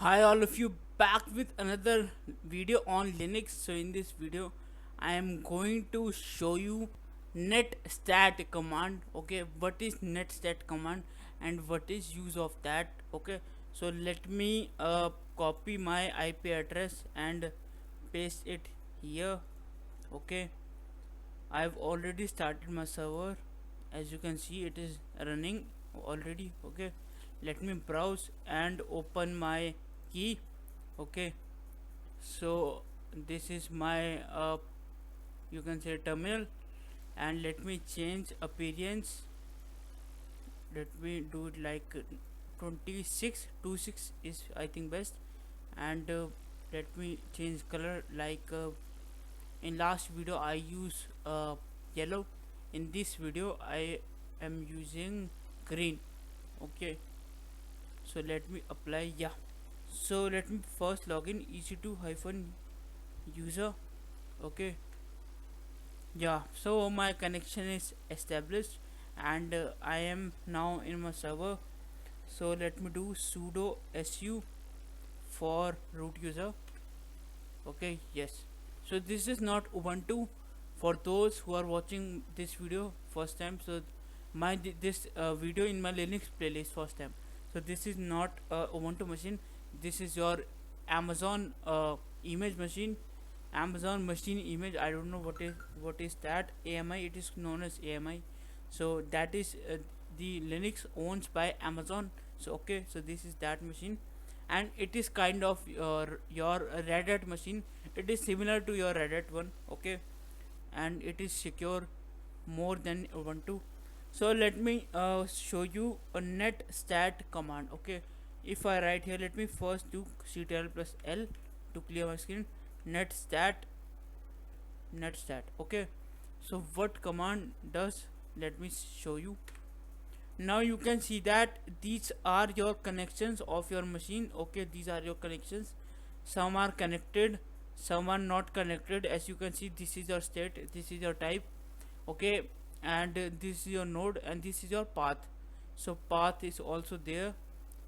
Hi all of you, back with another video on Linux. So in this video I am going to show you netstat command. Okay, what is netstat command and what is use of that. Okay, so let me copy my IP address and paste it here. Okay, I've already started my server. As you can see, it is running already. Okay, let me browse and open my key. Okay, so this is my you can say terminal, and let me change appearance. Let me do it like 26 26 is I think best. And let me change color like in last video I use yellow. In this video I am using green. Okay, so let me apply. Yeah, so let me first login ec2 hyphen user. Okay, yeah, so my connection is established, and I am now in my server. So let me do sudo su for root user. Okay, yes, so this is not ubuntu for those who are watching this video first time. So this video in my linux playlist first time. So this is not ubuntu machine. This is your amazon image machine. Amazon machine image, I don't know what is that. AMI, it is known as AMI. So that is the linux owns by amazon. So okay, so this is that machine, and it is kind of your red hat machine. It is similar to your red hat one. Okay, and it is secure more than ubuntu. So let me show you a netstat command. Okay, if I write here, let me first do ctrl plus l to clear my screen. Netstat netstat. Okay, so what command does, let me show you. Now you can see that these are your connections of your machine. Okay, these are your connections. Some are connected, some are not connected. As you can see, this is your state, this is your type. Okay, and this is your node, and this is your path. So path is also there,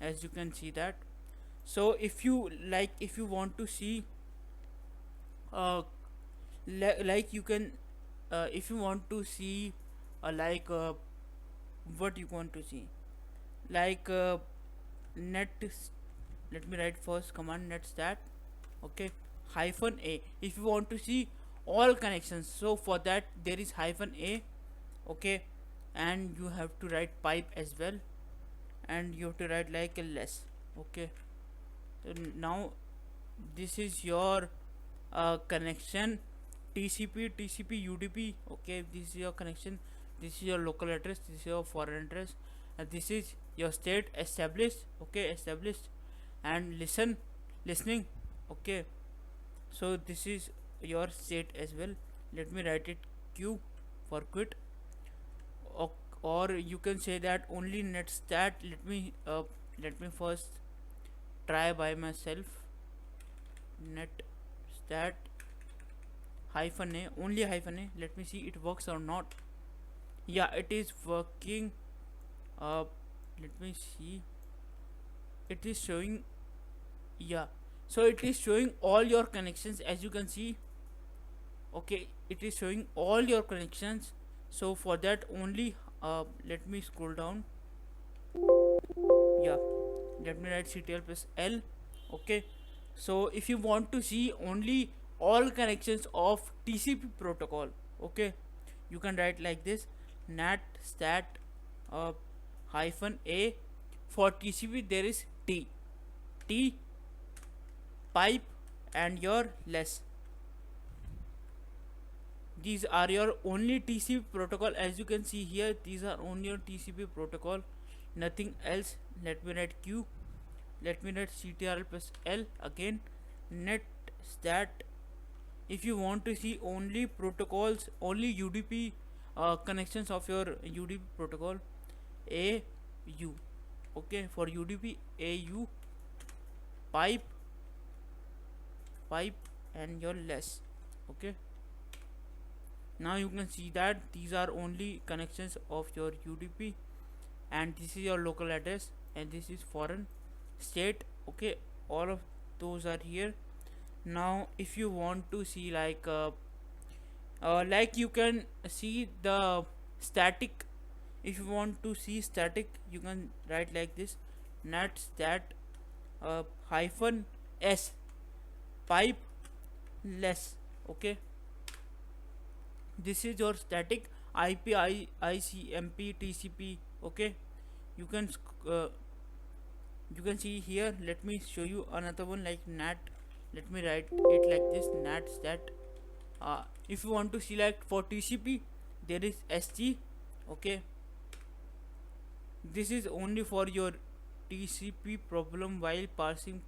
as you can see that. So if you like, if you want to see uh, like you can if you want to see like what you want to see, like net. Let me write first command netstat. Okay, hyphen a if you want to see all connections. So for that there is hyphen a. Okay, and you have to write pipe as well, and you have to write like a less. Okay, so now this is your connection, TCP UDP. Okay, this is your connection, this is your local address, this is your foreign address, and this is your state established. Okay, established, and listening. Okay, so this is your state as well. Let me write it q for quit. Or you can say that only netstat. Let me first try by myself. Netstat hyphen a, only hyphen a. Let me see it works or not. Yeah, it is working. uh let me see, it is showing. Yeah, so it is showing all your connections, as you can see. Okay, it is showing all your connections. So for that only, let me scroll down. Yeah, let me write ctl plus l. Okay, so if you want to see only all connections of TCP protocol, okay, you can write like this: netstat uh, hyphen a. For TCP there is t pipe and your less. These are your only TCP protocol. As you can see here, these are only your TCP protocol, nothing else. Let me write q. Let me write ctl plus l again. Netstat. If you want to see only protocols, only UDP connections of your UDP protocol, AU. Okay, for UDP AU pipe and your less. Okay, now you can see that these are only connections of your UDP, and this is your local address, and this is foreign state. Okay, all of those are here. Now if you want to see like you can see the static. If you want to see static, you can write like this: net stat hyphen s pipe less. Okay, this is your static IP, ICMP, TCP. Okay, you can uh, you can see here. Let me show you another one like NAT. Let me write it like this: NAT stat. If you want to select for TCP, there is SG. Okay, this is only for your TCP problem while parsing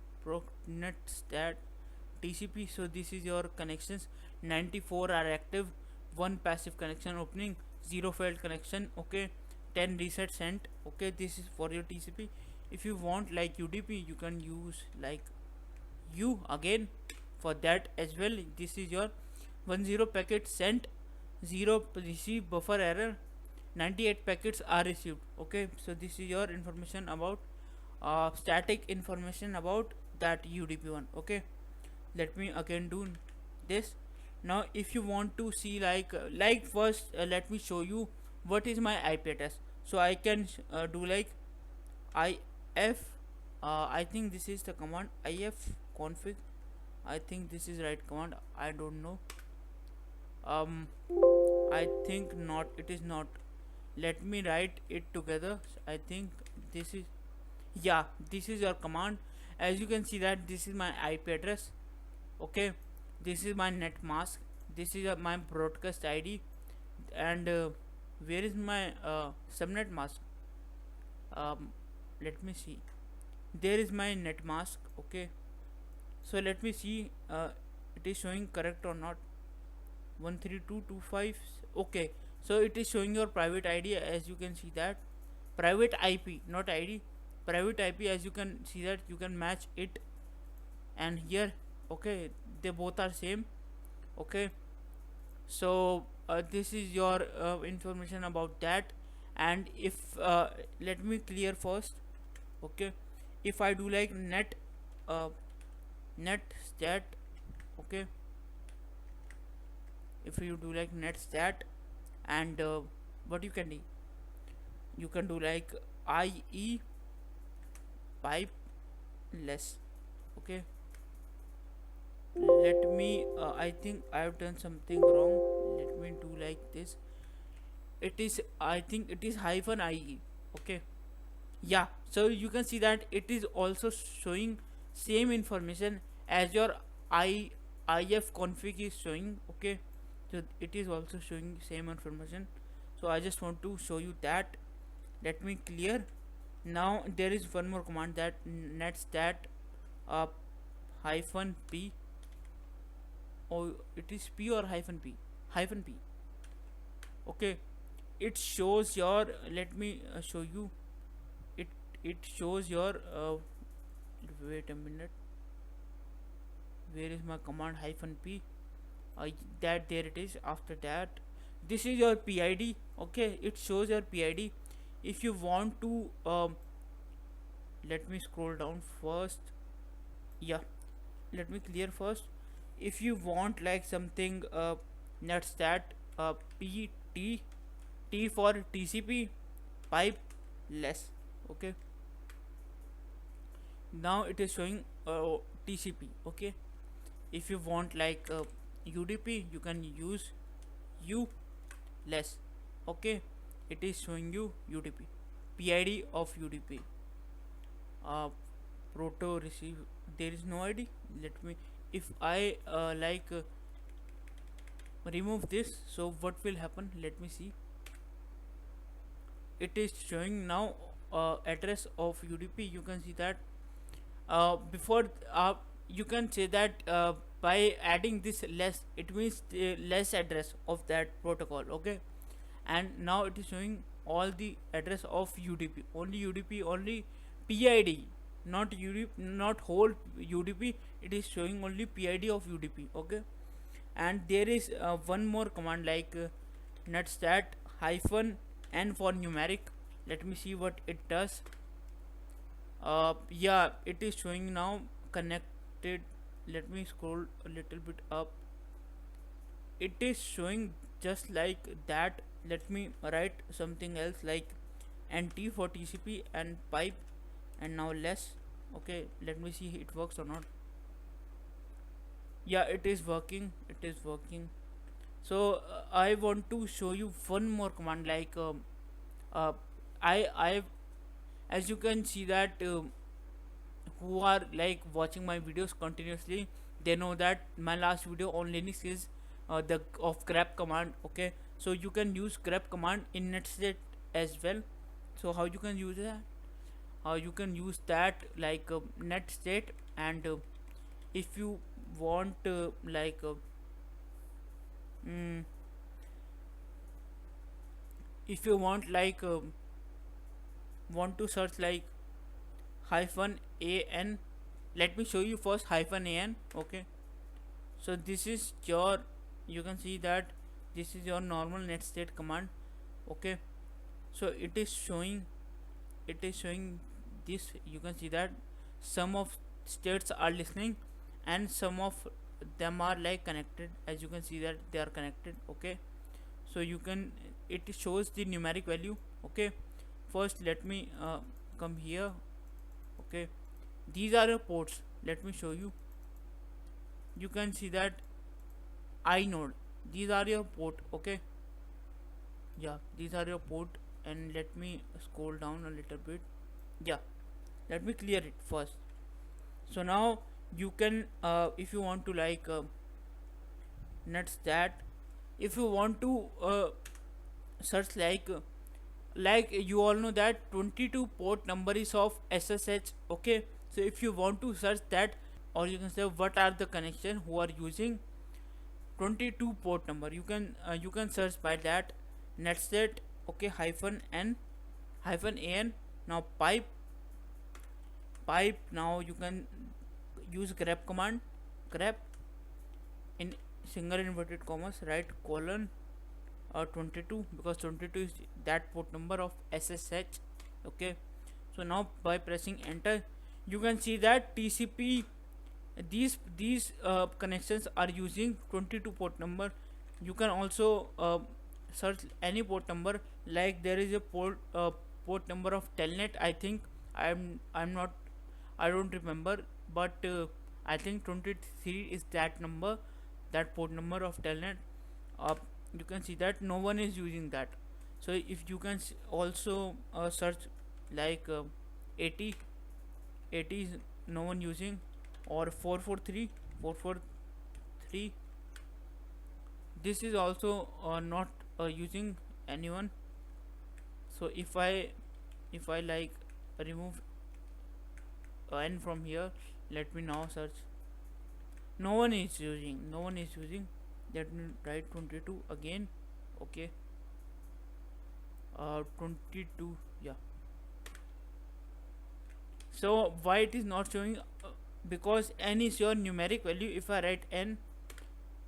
net stat TCP. So this is your connections. 94 are active, one passive connection opening, zero failed connection. Okay, 10 reset sent. Okay, this is for your TCP. If you want like UDP, you can use like U again for that as well. This is your 10 packet sent, 0 receive buffer error, 98 packets are received. Okay, so this is your information about static information about that UDP one. Okay, let me again do this. Now if you want to see like first let me show you what is my IP address. So I can do like if I think this is the command if config. I think this is right command, I don't know. um I think not, it is not. Let me write it together. I think this is, yeah, this is your command. As you can see that this is my IP address. Okay, this is my net mask, this is my broadcast ID, and where is my subnet mask? um, Let me see, there is my net mask. Okay, so let me see it is showing correct or not. 132.25. Okay, so it is showing your private ID. As you can see that private IP, not ID, private IP. As you can see that you can match it and here. Okay, they both are same. Okay, so this is your information about that. And if let me clear first. Okay, if I do like uh, net stat. Okay, if you do like net stat, and what you can do, you can do like IE pipe less. Okay, let me I think I have done something wrong. Let me do like this. It is, I think it is hyphen IE. Okay, yeah, so you can see that it is also showing same information as your I if config is showing. Okay, so it is also showing same information. So I just want to show you that. Let me clear. Now there is one more command, that netstat uh, hyphen p, or it is p or hyphen p, hyphen p. Okay, it shows your, let me show you it. It shows your wait a minute, where is my command hyphen p? That there it is. After that, this is your PID. Okay, it shows your PID. If you want to let me scroll down first. Yeah, let me clear first. If you want like something netstat pt, t for TCP pipe less. Okay, now it is showing TCP. Okay, if you want like UDP, you can use U less. Okay, it is showing you UDP, PID of UDP. Proto receive, there is no ID. Let me, if I remove this, so what will happen? Let me see. It is showing now address of UDP. You can see that before you can say that by adding this less, it means less address of that protocol. Okay, and now it is showing all the address of UDP, only UDP, only PID, not UDP, not whole UDP. It is showing only PID of UDP. Okay, and there is one more command like netstat hyphen n for numeric. Let me see what it does. Yeah, it is showing now connected. Let me scroll a little bit up. It is showing just like that. Let me write something else like NT for TCP and pipe, and now less. Okay, let me see it works or not. Yeah, it is working. It is working. So I want to show you one more command like uh, I as you can see that who are like watching my videos continuously, they know that my last video on Linux is the of grep command. Okay, so you can use grep command in netstat as well. So how you can use that? You can use that like netstat, and if you want mm, if you want like want to search like -an, let me show you first -an. Okay, so this is your, you can see that this is your normal netstat command. Okay, so it is showing this. You can see that some of states are listening and some of them are like connected. As you can see that they are connected. Okay, so you can, it shows the numeric value. Okay, first let me come here. Okay, these are your ports. Let me show you. You can see that inode, these are your port. Okay, yeah, these are your port, and let me scroll down a little bit. Yeah, let me clear it first. So now you can if you want to like netstat, if you want to search like you all know that 22 port number is of SSH. Okay, so if you want to search that, or you can say what are the connection who are using 22 port number, you can search by that netstat. Okay, -an. Now pipe, now you can use grep command. Grep in single inverted commas, right, colon 22, because 22 is that port number of SSH. Okay, so now by pressing enter, you can see that TCP, these connections are using 22 port number. You can also search any port number, like there is a port number of telnet. I think I'm not, I don't remember, but I think 23 is that number, that port number of telnet. You can see that no one is using that. So if you can also search like 80 is no one using, or 443, this is also not using anyone. So if I like remove n from here, let me now search, no one is using. Let me write 22 again. Okay, 22, yeah. So why it is not showing? Because n is your numeric value. If I write n,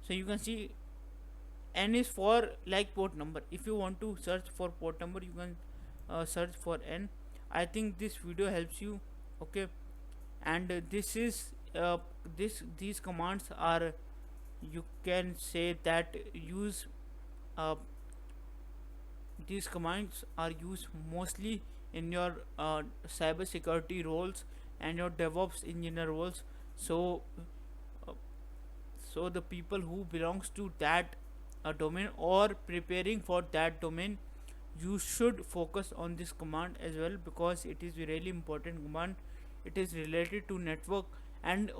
so you can see n is for like port number. If you want to search for port number, you can search for n. I think this video helps you. Okay, and this is these commands are, you can say that use these commands are used mostly in your cyber security roles and your DevOps engineer roles. So so the people who belongs to that domain or preparing for that domain, you should focus on this command as well, because it is a really important command. It is related to network, and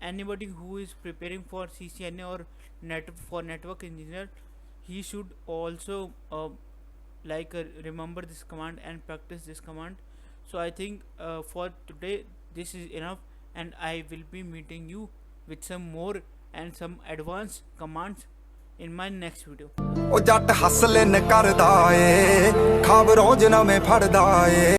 anybody who is preparing for CCNA or network engineer, he should also remember this command and practice this command. So I think for today this is enough, and I will be meeting you with some more and some advanced commands in my next video. ਉਹ ਜੱਟ ਹੱਸਲੇ ਨ ਕਰਦਾ ਏ ਖਬਰੋਂ ਜਨਾ ਮੈਂ ਫੜਦਾ ਏ